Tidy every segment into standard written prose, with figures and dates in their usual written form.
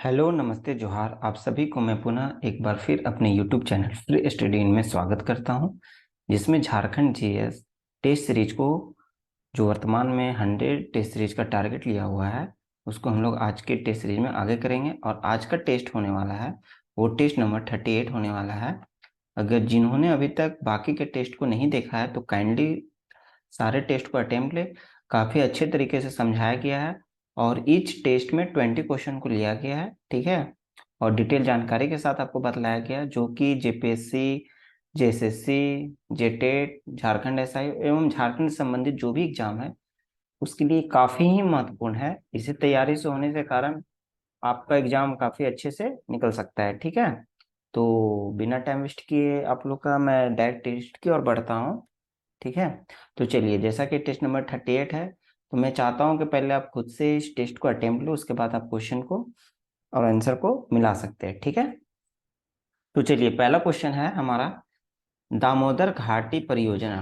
Hello, नमस्ते, जोहार। आप सभी को मैं पुनः एक बार फिर अपने यूट्यूब चैनल फ्री स्टडी में स्वागत करता हूं, जिसमें झारखंड जीएस टेस्ट सीरीज को, जो वर्तमान में 100 टेस्ट सीरीज का टारगेट लिया हुआ है, उसको हम लोग आज के टेस्ट सीरीज में आगे करेंगे। और आज का टेस्ट होने वाला है वो टेस्ट नंबर 38 होने वाला है। अगर जिन्होंने अभी तक बाकी के टेस्ट को नहीं देखा है तो काइंडली सारे टेस्ट को अटेम्प्ट ले। काफ़ी अच्छे तरीके से समझाया गया है और ईच टेस्ट में 20 क्वेश्चन को लिया गया है, ठीक है। और डिटेल जानकारी के साथ आपको बतलाया गया है, जो कि JPSC, JSSC, JTET, Jharkhand SI एवं झारखंड से संबंधित जो भी एग्जाम है उसके लिए काफ़ी ही महत्वपूर्ण है। इसी तैयारी से होने के कारण आपका एग्जाम काफ़ी अच्छे से निकल सकता है, ठीक है। तो बिना टाइम वेस्ट किए आप लोग का मैं डायरेक्ट टेस्ट की ओर बढ़ता हूँ, ठीक है। तो चलिए, जैसा कि टेस्ट नंबर 38 है, तो मैं चाहता हूं कि पहले आप खुद से इस टेस्ट को अटेम्प्ट लो, उसके बाद आप क्वेश्चन को और आंसर को मिला सकते हैं, ठीक है। तो चलिए, पहला क्वेश्चन है हमारा, दामोदर घाटी परियोजना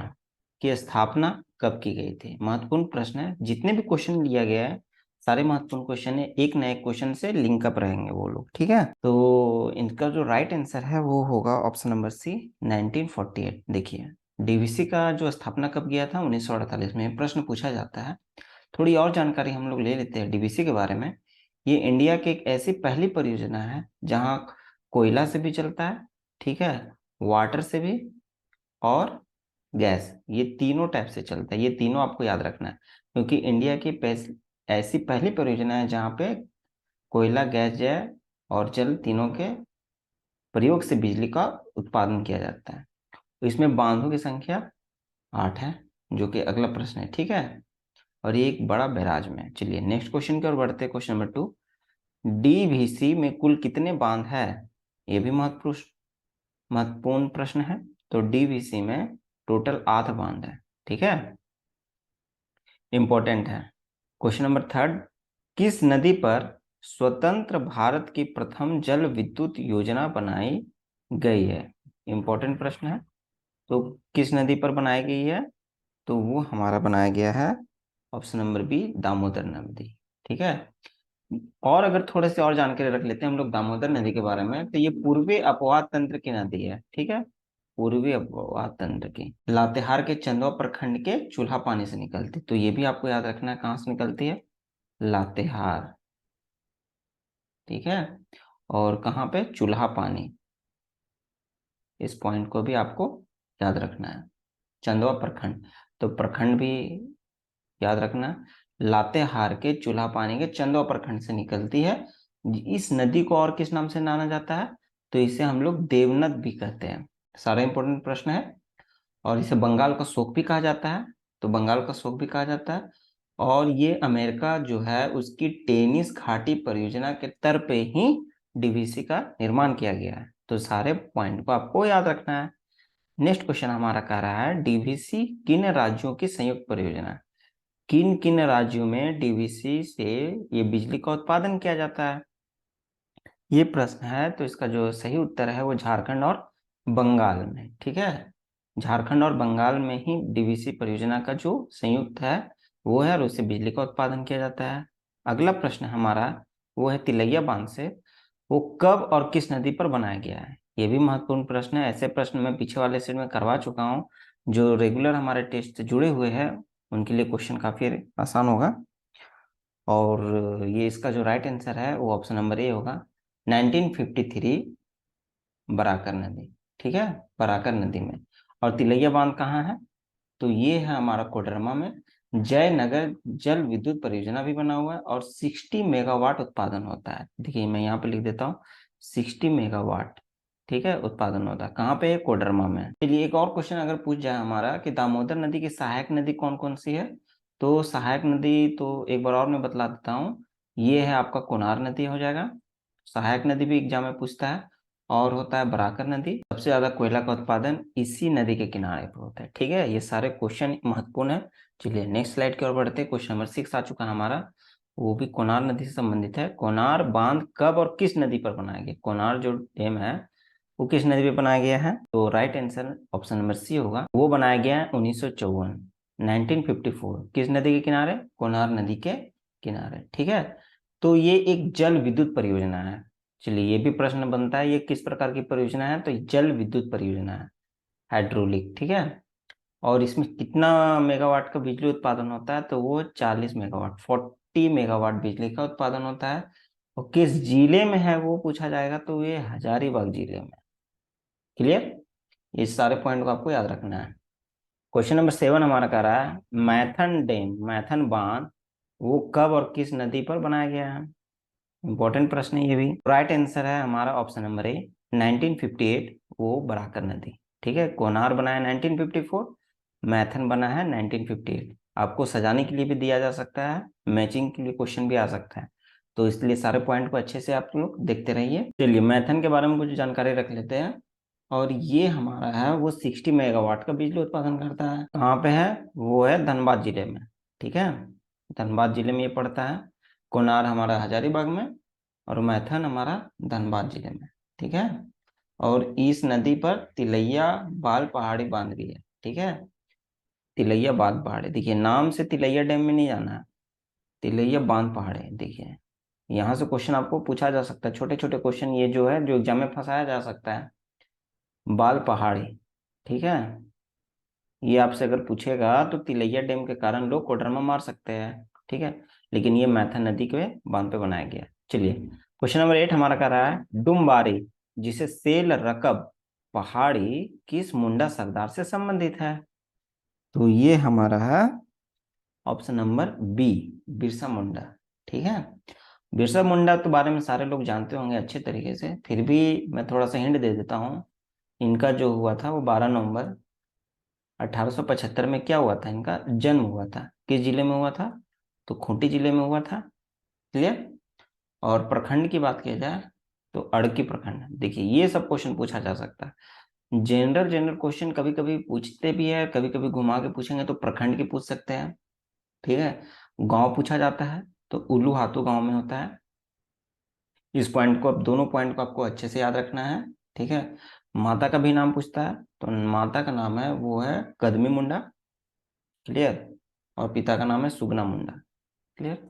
की स्थापना कब की गई थी। महत्वपूर्ण प्रश्न है। जितने भी क्वेश्चन लिया गया है सारे महत्वपूर्ण क्वेश्चन है, एक नए क्वेश्चन से लिंकअप रहेंगे वो लोग, ठीक है। तो इनका जो राइट आंसर है वो होगा ऑप्शन नंबर सी, 1948। देखिए, डीवीसी का जो स्थापना कब किया था, 1948 में प्रश्न पूछा जाता है। थोड़ी और जानकारी हम लोग ले लेते हैं डीवीसी के बारे में। ये इंडिया की एक ऐसी पहली परियोजना है जहाँ कोयला से भी चलता है, ठीक है, वाटर से भी, और गैस, ये तीनों टाइप से चलता है। ये तीनों आपको याद रखना है, क्योंकि इंडिया की ऐसी पहली परियोजना है जहाँ पे कोयला, गैस, जय और जल तीनों के प्रयोग से बिजली का उत्पादन किया जाता है। तो इसमें बांधों की संख्या 8 है, जो कि अगला प्रश्न है, ठीक है। और ये एक बड़ा बैराज में है। चलिए नेक्स्ट क्वेश्चन की ओर बढ़ते हैं। क्वेश्चन नंबर 2, डीवीसी में कुल कितने बांध है। ये भी महत्वपूर्ण प्रश्न है। तो डीवीसी में टोटल 8 बांध है, ठीक है, इंपॉर्टेंट है। क्वेश्चन नंबर 3, किस नदी पर स्वतंत्र भारत की प्रथम जल विद्युत योजना बनाई गई है। इंपॉर्टेंट प्रश्न है। तो किस नदी पर बनाई गई है, तो वो हमारा बनाया गया है ऑप्शन नंबर बी, दामोदर नदी, ठीक है। और अगर थोड़े से और जानकारी रख लेते हैं हम लोग दामोदर नदी के बारे में, तो ये पूर्वी अपवाद तंत्र की नदी है, ठीक है। पूर्वी अपवाद तंत्र की लातेहार के चंदवा प्रखंड के चूल्हा पानी से निकलती, तो ये भी आपको याद रखना है कहाँ से निकलती है, लातेहार, ठीक है। और कहाँ पे, चूल्हा पानी, इस पॉइंट को भी आपको याद रखना है। चंदवा प्रखंड, तो प्रखंड भी याद रखना। लातेहार के चूल्हा पानी के चंदवा प्रखंड से निकलती है। इस नदी को और किस नाम से जाना जाता है, तो इसे हम लोग देवनद भी कहते हैं। सारा इंपॉर्टेंट प्रश्न है। और इसे बंगाल का शोक भी कहा जाता है, तो बंगाल का शोक भी कहा जाता है। और ये अमेरिका जो है उसकी टेनिस घाटी परियोजना के तर्ज पे ही डीवीसी का निर्माण किया गया है। तो सारे पॉइंट को आपको याद रखना है। नेक्स्ट क्वेश्चन हमारा कह रहा है, डीवीसी किन राज्यों की संयुक्त परियोजना है। किन किन राज्यों में डीवीसी से ये बिजली का उत्पादन किया जाता है, ये प्रश्न है। तो इसका जो सही उत्तर है वो झारखंड और बंगाल में, ठीक है। झारखंड और बंगाल में ही डीवीसी परियोजना का जो संयुक्त है वो है, और उससे बिजली का उत्पादन किया जाता है। अगला प्रश्न हमारा वो है, तिलैया बांध से वो कब और किस नदी पर बनाया गया है। ये भी महत्वपूर्ण प्रश्न है। ऐसे प्रश्न मैं पीछे वाले सेट में करवा चुका हूँ। जो रेगुलर हमारे टेस्ट से जुड़े हुए हैं उनके लिए क्वेश्चन काफी आसान होगा। और ये इसका जो राइट आंसर है वो ऑप्शन नंबर ए होगा, 1953, बराकर नदी, ठीक है, बराकर नदी में। और तिलैया बांध कहाँ है, तो ये है हमारा कोडरमा में। जयनगर जल विद्युत परियोजना भी बना हुआ है और 60 मेगावाट उत्पादन होता है। देखिए मैं यहाँ पे लिख देता हूँ, 60 मेगावाट, ठीक है, उत्पादन होता है। कहाँ पे है, कोडरमा में। चलिए एक और क्वेश्चन अगर पूछ जाए हमारा कि दामोदर नदी की सहायक नदी कौन कौन सी है, तो सहायक नदी तो एक बार और मैं बतला देता हूँ। ये है आपका कोनार नदी हो जाएगा, सहायक नदी भी एग्जाम में पूछता है। और होता है बराकर नदी। सबसे ज्यादा कोयला का उत्पादन इसी नदी के किनारे पर होता है, ठीक है। ये सारे क्वेश्चन महत्वपूर्ण है। चलिए नेक्स्ट स्लाइड की ओर बढ़ते हैं। क्वेश्चन नंबर 6 आ चुका है हमारा, वो भी कोनार नदी से संबंधित है। कोनार बांध कब और किस नदी पर बनाया गया। कोनार जो डैम है वो किस नदी पे बनाया गया है, तो right answer option number C होगा। वो बनाया गया है 1954, 1954। किस नदी के किनारे, कोनार नदी के किनारे, ठीक है। तो ये एक जल विद्युत परियोजना है। चलिए, ये भी प्रश्न बनता है, ये किस प्रकार की परियोजना है, तो जल विद्युत परियोजना है, हाइड्रोलिक, ठीक है। और इसमें कितना मेगावाट का बिजली उत्पादन होता है, तो वो 40 मेगावाट, 40 मेगावाट बिजली का उत्पादन होता है। और किस जिले में है वो पूछा जाएगा, तो ये हजारीबाग जिले में। क्लियर, इस सारे पॉइंट को आपको याद रखना है। क्वेश्चन नंबर 7 हमारा कह रहा है मैथन डैम, मैथन बांध वो कब और किस नदी पर बनाया गया है। इंपॉर्टेंट प्रश्न है ये भी। राइट आंसर है हमारा ऑप्शन नंबर ए, 1958, वो बराकर नदी। ठीक है, कोनार बना है 1954, मैथन बना है 1958। आपको सजाने के लिए भी दिया जा सकता है, मैचिंग के लिए क्वेश्चन भी आ सकता है, तो इसलिए सारे पॉइंट को अच्छे से आप लोग देखते रहिए। चलिए, मैथन के बारे में कुछ जानकारी रख लेते हैं। और ये हमारा है वो 60 मेगावाट का बिजली उत्पादन करता है। कहाँ पे है, वो है धनबाद जिले में। ठीक है, धनबाद जिले में ये पड़ता है। कोनार हमारा हजारीबाग में, और मैथन हमारा धनबाद जिले में। ठीक है, और इस नदी पर तिलैया बाल पहाड़ी बांध भी है। ठीक है, तिलैया बांध पहाड़ी, देखिए नाम से तिलैया डैम में नहीं जाना है, तिलैया बांध पहाड़ी। देखिए, यहाँ से क्वेश्चन आपको पूछा जा सकता है, छोटे छोटे क्वेश्चन ये जो है जो एग्जाम में फंसाया जा सकता है। बाल पहाड़ी, ठीक है, ये आपसे अगर पूछेगा तो तिलैया डैम के कारण लोग कोडरमा मार सकते हैं। ठीक है, लेकिन ये मैथन नदी के बांध पे बनाया गया। चलिए, क्वेश्चन नंबर 8 हमारा कर रहा है डुम्बारी, जिसे सेल रकब पहाड़ी किस मुंडा सरदार से संबंधित है। तो ये हमारा है option number B, Birsa Munda. ठीक है, बिरसा मुंडा के बारे में सारे लोग जानते होंगे अच्छे तरीके से, फिर भी मैं थोड़ा सा हिंट दे देता हूँ। इनका जो हुआ था वो 12 नवंबर 1875 में क्या हुआ था, इनका जन्म हुआ था। किस जिले में हुआ था, तो खूंटी जिले में हुआ था। क्लियर। और प्रखंड की बात की जाए तो अड़की प्रखंड। देखिए, ये सब क्वेश्चन पूछा जा सकता है, जनरल जनरल क्वेश्चन कभी कभी पूछते भी है, कभी कभी घुमा के पूछेंगे तो प्रखंड की पूछ सकते हैं। ठीक है, गांव पूछा जाता है तो उल्लू हाथू गांव में होता है। इस पॉइंट को, अब दोनों पॉइंट को आपको अच्छे से याद रखना है। ठीक है, माता का भी नाम पूछता है, तो माता का नाम है वो है कदमी मुंडा। क्लियर, और पिता का नाम है सुगना मुंडा। क्लियर,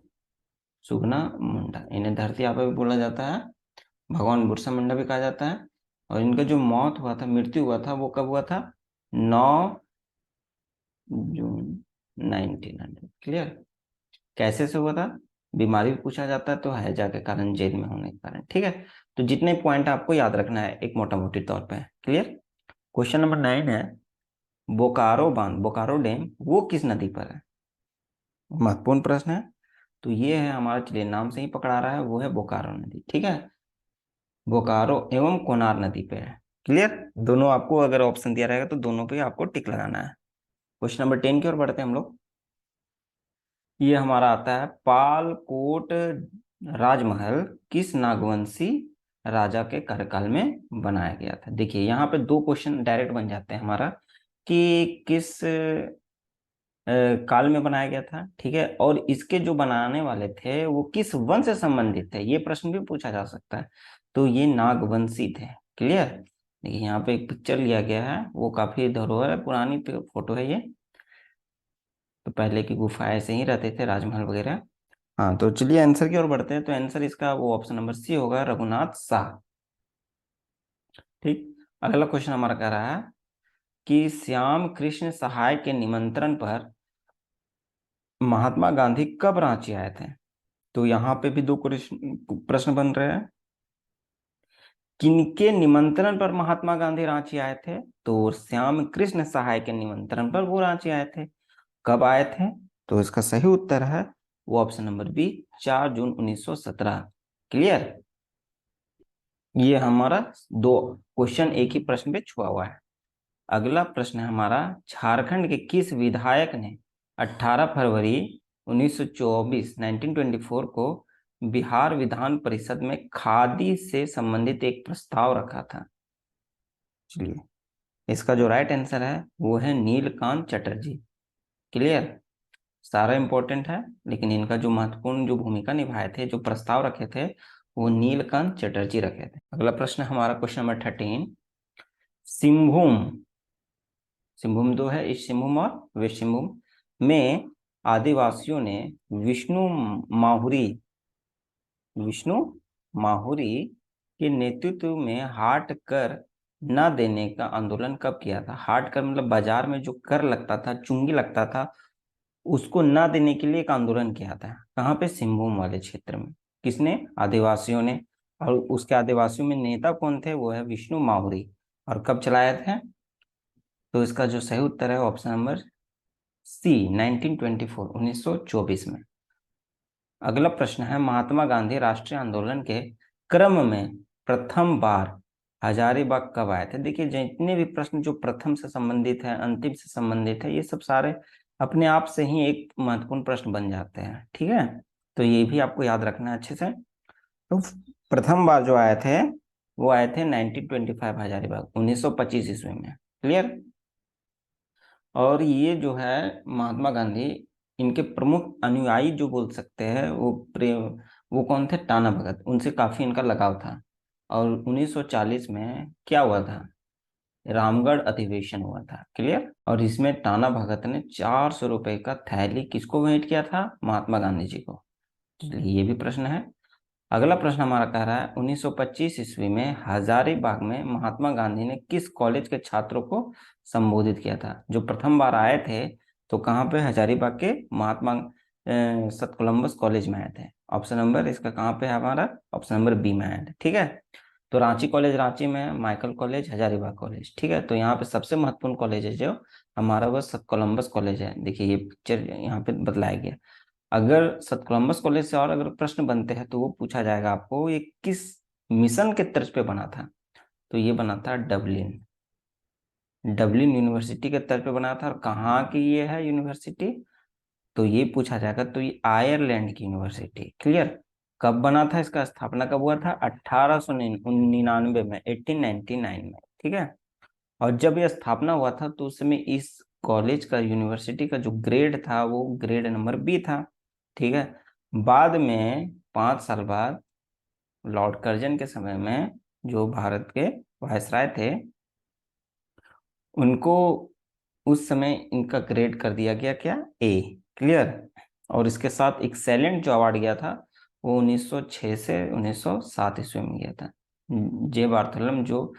सुगना मुंडा, इन्हें धरती आबा भी बोला जाता है, भगवान बिरसा मुंडा भी कहा जाता है। और इनका जो मौत हुआ था, मृत्यु हुआ था, वो कब हुआ था, 9 जून 1900। क्लियर, कैसे से हुआ था, बीमारी भी पूछा जाता है, तो हैजा के कारण, जेल में होने के कारण। ठीक है, तो जितने पॉइंट आपको याद रखना है एक मोटा मोटी तौर पे। क्लियर। क्वेश्चन नंबर 9 है बोकारो बांध, बोकारो डैम वो किस नदी पर है। महत्वपूर्ण प्रश्न है। तो ये है हमारा, चलिए नाम से ही पकड़ा रहा है, वो है बोकारो नदी। ठीक है, बोकारो एवं कोनार नदी पे है। क्लियर, दोनों आपको अगर ऑप्शन दिया रहेगा तो दोनों पे आपको टिक लगाना है। क्वेश्चन नंबर 10 की ओर बढ़ते हैं हम लोग। ये हमारा आता है पालकोट राजमहल किस नागवंशी राजा के कार्यकाल में बनाया गया था। देखिए, यहाँ पे दो क्वेश्चन डायरेक्ट बन जाते हैं हमारा, कि किस काल में बनाया गया था। ठीक है, और इसके जो बनाने वाले थे वो किस वंश से संबंधित थे, ये प्रश्न भी पूछा जा सकता है। तो ये नागवंशी थे। क्लियर, देखिए यहाँ पे एक पिक्चर लिया गया है, वो काफी धरोहर है, पुरानी फोटो है ये। तो पहले की गुफा ऐसे ही रहते थे, राजमहल वगैरह। हाँ, तो चलिए आंसर की ओर बढ़ते हैं। तो आंसर इसका वो ऑप्शन नंबर सी होगा, रघुनाथ शाह। ठीक, अगला क्वेश्चन हमारा कह रहा है कि श्याम कृष्ण सहाय के निमंत्रण पर महात्मा गांधी कब रांची आए थे। तो यहाँ पे भी दो प्रश्न बन रहे हैं, किनके निमंत्रण पर महात्मा गांधी रांची आए थे। तो श्याम कृष्ण सहाय के निमंत्रण पर वो रांची आए थे। कब आए थे, तो इसका सही उत्तर है वो ऑप्शन नंबर बी, 4 जून 1917। क्लियर, ये हमारा दो क्वेश्चन एक ही प्रश्न पे छुआ हुआ है। अगला प्रश्न है हमारा, झारखंड के किस विधायक ने 18 फरवरी 1924 1924 को बिहार विधान परिषद में खादी से संबंधित एक प्रस्ताव रखा था। चलिए, इसका जो राइट आंसर है वो है नीलकांत चटर्जी। क्लियर, सारा इंपॉर्टेंट है, लेकिन इनका जो महत्वपूर्ण जो भूमिका निभाए थे, जो प्रस्ताव रखे थे, वो नीलकांत चटर्जी रखे थे। अगला प्रश्न हमारा क्वेश्चन नंबर 13, सिंहभूम, सिंहभूम दो है, ईस्ट सिंहभूम और वेस्ट सिंहभूम में आदिवासियों ने विष्णु माहुरी विष्णु माहुरी के नेतृत्व में हाट कर न देने का आंदोलन कब किया था? हाट कर मतलब बाजार में जो कर लगता था, चुंगी लगता था, उसको न देने के लिए एक आंदोलन किया था। कहाँ पे? सिंहभूम वाले क्षेत्र में। किसने? आदिवासियों ने। और उसके आदिवासियों में नेता कौन थे? वो है विष्णु माहुरी। और कब चलाए थे? तो इसका जो सही उत्तर है ऑप्शन नंबर सी, 1924, 1924 में। अगला प्रश्न है, महात्मा गांधी राष्ट्रीय आंदोलन के क्रम में प्रथम बार हजारीबाग कब आए थे? देखिए, जितने भी प्रश्न जो प्रथम से संबंधित है, अंतिम से संबंधित है, ये सब सारे अपने आप से ही एक महत्वपूर्ण प्रश्न बन जाते हैं। ठीक है, तो ये भी आपको याद रखना है अच्छे से। तो प्रथम बार जो आए थे वो आए थे 1925, हजारीबाग 1925 ईस्वी में। क्लियर? और ये जो है महात्मा गांधी, इनके प्रमुख अनुयायी जो बोल सकते हैं वो प्रेम, वो कौन थे? टाना भगत। उनसे काफी इनका लगाव था। और 1940 में क्या हुआ था? रामगढ़ अधिवेशन हुआ था। क्लियर? और इसमें टाना भगत ने 400 रुपए का थैली किसको भेंट किया था? महात्मा गांधी जी को। इसलिए ये भी प्रश्न है। अगला प्रश्न हमारा कह रहा है, 1925 ईस्वी में हजारीबाग में महात्मा गांधी ने किस कॉलेज के छात्रों को संबोधित किया था? जो प्रथम बार आए थे तो कहाँ पे? हजारीबाग के महात्मा सत कोलम्बस कॉलेज में आए थे। ऑप्शन नंबर इसका कहाँ पे है हमारा? ऑप्शन नंबर बी में है। ठीक है, तो रांची कॉलेज रांची में है, माइकल कॉलेज हजारीबाग कॉलेज। ठीक है, तो यहाँ पे सबसे महत्वपूर्ण कॉलेज है जो हमारा, वो सत कोलम्बस कॉलेज है। देखिए ये पिक्चर यहाँ पे बतलाया गया। अगर सत कोलम्बस कॉलेज से और अगर प्रश्न बनते हैं तो वो पूछा जाएगा आपको, ये किस मिशन के तर्ज पे बना था? तो ये बना था डबलिन, डबलिन यूनिवर्सिटी के तर्ज पे बना था। और कहाँ की ये है यूनिवर्सिटी? तो ये पूछा जाएगा, तो ये आयरलैंड की यूनिवर्सिटी। क्लियर? कब बना था, इसका स्थापना कब हुआ था? 1899 में, 1899 में। ठीक है, और जब यह स्थापना हुआ था तो उस समय इस कॉलेज का, यूनिवर्सिटी का जो ग्रेड था वो ग्रेड नंबर बी था। ठीक है, बाद में 5 साल बाद लॉर्ड कर्जन के समय में जो भारत के वायसराय थे, उनको उस समय इनका ग्रेड कर दिया गया क्या? ए। क्लियर? और इसके साथ एक्सेलेंट जो अवार्ड गया था वो 1906 से 1907 ईस्वी में गया था। जे बार्थोलोम जो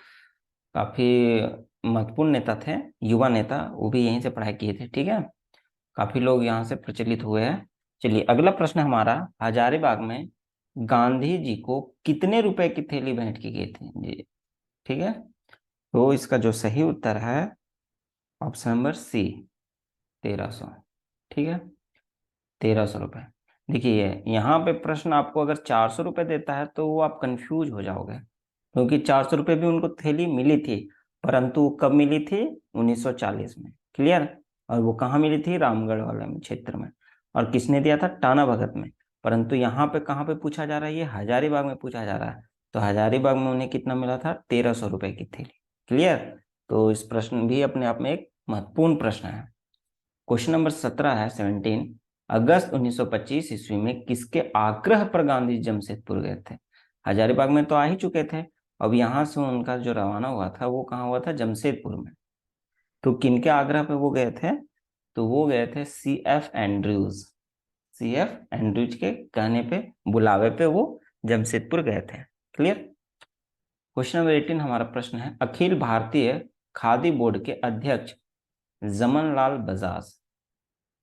काफी महत्वपूर्ण नेता थे, युवा नेता, वो भी यहीं से पढ़ाई किए थे। ठीक है, काफी लोग यहाँ से प्रचलित हुए हैं। चलिए अगला प्रश्न हमारा, हजारीबाग में गांधी जी को कितने रुपए की थैली भेंट की गई थी जी? ठीक है, तो इसका जो सही उत्तर है ऑप्शन नंबर सी, 1300। ठीक है, 1300 रुपये। देखिए यहाँ पे प्रश्न आपको अगर 400 रुपये देता है तो वो आप कंफ्यूज हो जाओगे, क्योंकि 400 रुपये भी उनको थैली मिली थी, परंतु कब मिली थी? 1940 में। क्लियर? और वो कहाँ मिली थी? रामगढ़ वाले में क्षेत्र में। और किसने दिया था? टाना भगत में। परंतु यहाँ पे कहाँ पे पूछा जा रहा है? ये हजारीबाग में पूछा जा रहा है। तो हजारीबाग में उन्हें कितना मिला था? 1300 रुपये की थैली। क्लियर? तो इस प्रश्न भी अपने आप में एक महत्वपूर्ण प्रश्न है। क्वेश्चन नंबर 17 है, 17, अगस्त 1925 ईस्वी में किसके आग्रह पर गांधी जमशेदपुर गए थे? हजारीबाग में तो आ ही चुके थे, अब यहाँ से उनका जो रवाना हुआ था वो कहाँ हुआ था? जमशेदपुर में। तो किनके आग्रह पे वो गए थे? तो वो गए थे C F Andrews, C F Andrews के कहने पे, बुलावे पे वो जमशेदपुर गए थे। क्लियर? क्वेश्चन नंबर 18 हमारा प्रश्न है, अखिल भारतीय खादी बोर्ड के अध्यक्ष जमन लाल बजाज,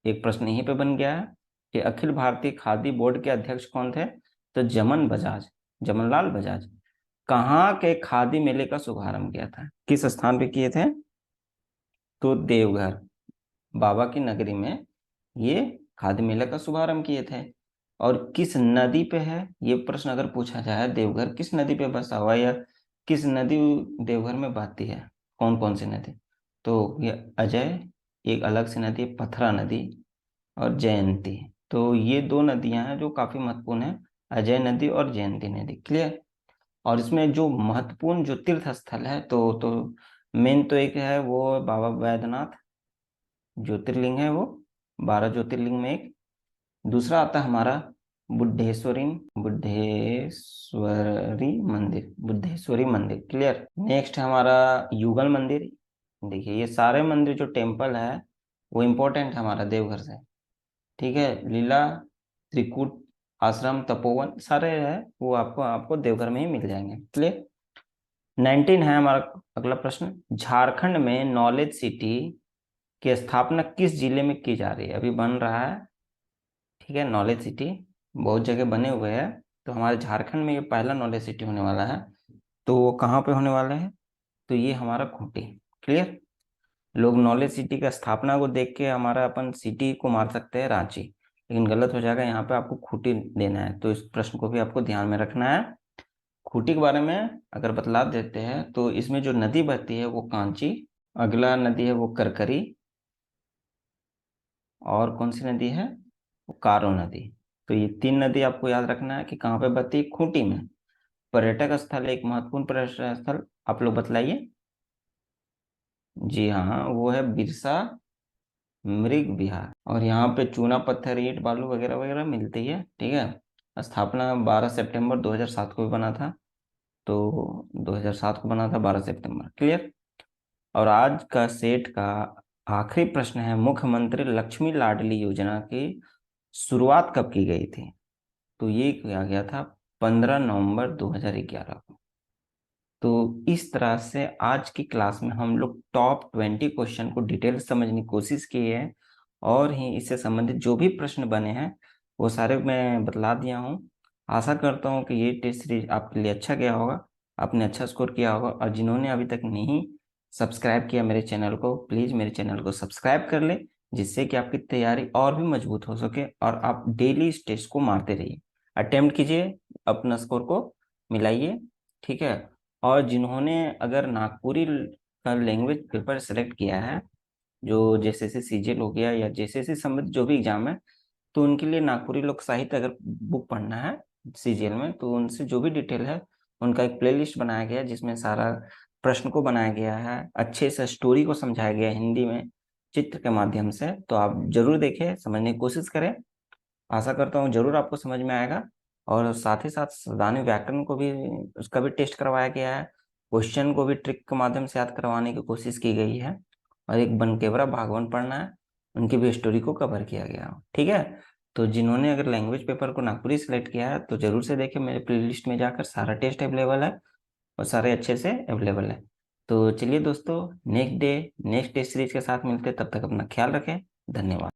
एक प्रश्न यहीं पे बन गया है कि अखिल भारतीय खादी बोर्ड के अध्यक्ष कौन थे? तो जमन बजाज, जमनलाल बजाज, कहाँ के खादी मेले का शुभारंभ किया था? किस स्थान पे किए थे? तो देवघर, बाबा की नगरी में ये खादी मेले का शुभारंभ किए थे। और किस नदी पे है ये प्रश्न अगर पूछा जाए, देवघर किस नदी पे बसा हुआ है, या किस नदी देवघर में बहती है, कौन कौन सी नदी? तो ये अजय, एक अलग से नदी है पथरा नदी, और जयंती। तो ये दो नदियां हैं जो काफी महत्वपूर्ण है, अजय नदी और जयंती नदी। क्लियर? और इसमें जो महत्वपूर्ण जो तीर्थ स्थल है, तो मेन तो एक है वो बाबा बैद्यनाथ, ज्योतिर्लिंग है वो, 12 ज्योतिर्लिंग में एक। दूसरा आता है हमारा बुद्धेश्वरी, बुद्धेश्वरी मंदिर, बुद्धेश्वरी मंदिर। क्लियर? नेक्स्ट है हमारा युगल मंदिर। देखिए ये सारे मंदिर जो टेम्पल है वो इम्पोर्टेंट है हमारा देवघर से। ठीक है, लीला त्रिकूट आश्रम, तपोवन सारे है वो आपको आपको देवघर में ही मिल जाएंगे। क्लियर। 19 है हमारा अगला प्रश्न। झारखंड में नॉलेज सिटी की स्थापना किस जिले में की जा रही है? अभी बन रहा है, ठीक है, नॉलेज सिटी बहुत जगह बने हुए हैं, तो हमारे झारखंड में ये पहला नॉलेज सिटी होने वाला है। तो वो कहाँ पे होने वाला है? तो ये हमारा खूंटी। क्लियर। लोग नॉलेज सिटी का स्थापना को देख के हमारा अपन सिटी को मार सकते हैं रांची, लेकिन गलत हो जाएगा, यहाँ पे आपको खूंटी देना है, तो इस प्रश्न को भी आपको ध्यान में रखना है। खूंटी के बारे में अगर बतला देते हैं तो इसमें जो नदी बहती है वो कांची, अगला नदी है वो करकरी, और कौन सी नदी है? वो कारो नदी। तो ये तीन नदी आपको याद रखना है कि कहाँ पे बहती है, खूंटी में। पर्यटक स्थल, एक महत्वपूर्ण पर्यटक स्थल आप लोग बतलाइए। जी हाँ, वो है बिरसा मृग विहार, और यहाँ पे चूना पत्थर ईंट बालू वगैरह वगैरह मिलती है। ठीक है। स्थापना 12 सितंबर 2007 को भी बना था। तो 2007 को बना था 12 सितंबर। क्लियर। और आज का सेट का आखिरी प्रश्न है, मुख्यमंत्री लक्ष्मी लाडली योजना की शुरुआत कब की गई थी? तो ये किया गया था 15 नवंबर 2011 को। तो इस तरह से आज की क्लास में हम लोग टॉप 20 क्वेश्चन को डिटेल समझने की कोशिश की है, और ही इससे संबंधित जो भी प्रश्न बने हैं वो सारे मैं बतला दिया हूँ। आशा करता हूँ कि ये टेस्ट सीरीज आपके लिए अच्छा गया होगा, आपने अच्छा स्कोर किया होगा, और जिन्होंने अभी तक नहीं सब्सक्राइब किया मेरे चैनल को, प्लीज़ मेरे चैनल को सब्सक्राइब कर ले, जिससे कि आपकी तैयारी और भी मजबूत हो सके और आप डेली इस टेस्ट को मारते रहिए, अटेम्प्ट कीजिए, अपना स्कोर को मिलाइए। ठीक है। और जिन्होंने अगर नागपुरी का लैंग्वेज पेपर सेलेक्ट किया है, जो जेएसएससी सीजीएल हो गया या जेएसएससी संबंधित जो भी एग्जाम है, तो उनके लिए नागपुरी लोक साहित्य अगर बुक पढ़ना है सीजीएल में, तो उनसे जो भी डिटेल है उनका एक प्लेलिस्ट बनाया गया है, जिसमें सारा प्रश्न को बनाया गया है, अच्छे से स्टोरी को समझाया गया है हिंदी में चित्र के माध्यम से। तो आप जरूर देखें, समझने की कोशिश करें। आशा करता हूँ जरूर आपको समझ में आएगा। और साथ ही साथ सावधानी व्याकरण को भी, उसका भी टेस्ट करवाया गया है, क्वेश्चन को भी ट्रिक के माध्यम से याद करवाने की कोशिश की गई है, और एक बनकेवरा भागवन पढ़ना है, उनकी भी स्टोरी को कवर किया गया हो। ठीक है। तो जिन्होंने अगर लैंग्वेज पेपर को नागपुरी सेलेक्ट किया है तो जरूर से देखें, मेरे प्लेलिस्ट में जाकर सारा टेस्ट अवेलेबल है, और सारे अच्छे से अवेलेबल है। तो चलिए दोस्तों, next day next test series के साथ मिलते हैं, तब तक अपना ख्याल रखें। धन्यवाद।